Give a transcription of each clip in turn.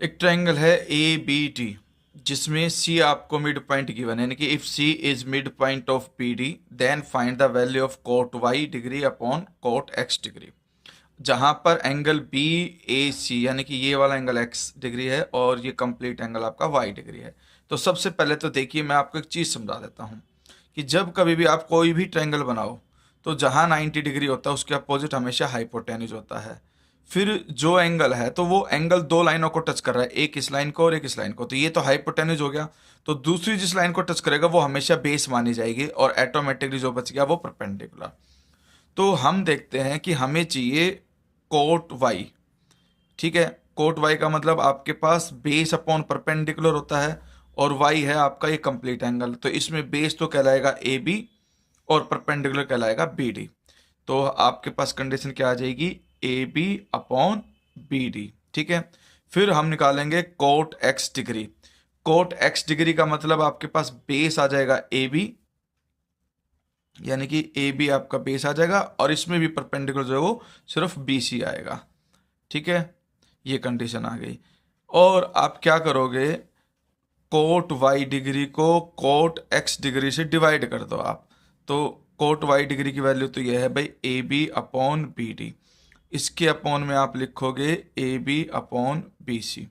एक ट्रायंगल है A B T, जिसमें सी आपको मिड पॉइंट गिवन है, यानी कि if C is mid point of B D then find the value of cot y degree upon cot x degree. जहां पर एंगल बी ए सी यानी कि ये वाला एंगल एक्स डिग्री है और ये कंप्लीट एंगल आपका वाई डिग्री है। तो सबसे पहले तो देखिए, मैं आपको एक चीज़ समझा देता हूँ कि जब कभी भी आप कोई भी ट्रायंगल बनाओ तो जहाँ 90 डिग्री होता है उसके अपोजिट हमेशा हाइपोटेन्यूज होता है। फिर जो एंगल है तो वो एंगल दो लाइनों को टच कर रहा है, एक इस लाइन को और एक इस लाइन को, तो ये तो हाइपोटेन्यूज हो गया। तो दूसरी जिस लाइन को टच करेगा वो हमेशा बेस मानी जाएगी और ऑटोमेटिकली जो बच गया वो परपेंडिकुलर। तो हम देखते हैं कि हमें चाहिए कोट वाई। ठीक है, कोट वाई का मतलब आपके पास बेस अपॉन परपेंडिकुलर होता है और वाई है आपका ये कंप्लीट एंगल। तो इसमें बेस तो कहलाएगा ए बी और परपेंडिकुलर कहलाएगा बी डी। तो आपके पास कंडीशन क्या आ जाएगी, A B upon B D. ठीक है, फिर हम निकालेंगे cot x degree. Cot x degree का मतलब आपके पास बेस आ जाएगा ए बी, यानी कि ए बी आपका बेस आ जाएगा और इसमें भी परपेंडिकुलर जो है वो सिर्फ बी सी आएगा। ठीक है, ये कंडीशन आ गई। और आप क्या करोगे, कोट वाई डिग्री को कोट एक्स डिग्री से डिवाइड कर दो आप। तो कोट वाई डिग्री की वैल्यू तो ये है भाई A B upon B D, इसके अपॉन में आप लिखोगे A B upon B C.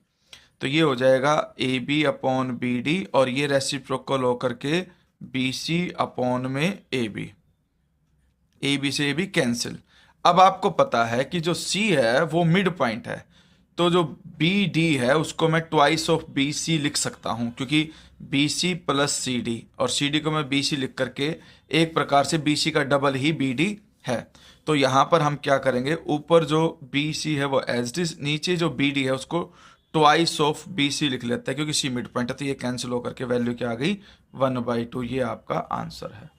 तो ये हो जाएगा A B upon B D और ये रेसिप्रोकल होकर के बी सी अपॉन में ए बी से ए बी कैंसिल। अब आपको पता है कि जो सी है वो मिड पॉइंट है, तो जो बी डी है उसको मैं ट्वाइस ऑफ बी सी लिख सकता हूँ, क्योंकि B C plus C D और सी डी को मैं बी सी लिख करके एक प्रकार से बी सी का डबल ही बी डी है। तो यहाँ पर हम क्या करेंगे, ऊपर जो बी सी है वो एज डिस, नीचे जो बी डी है उसको ट्वाइस ऑफ बी सी लिख लेते हैं क्योंकि सी मिड पॉइंट है। तो ये कैंसिल होकर के वैल्यू क्या आ गई 1/2। ये आपका आंसर है।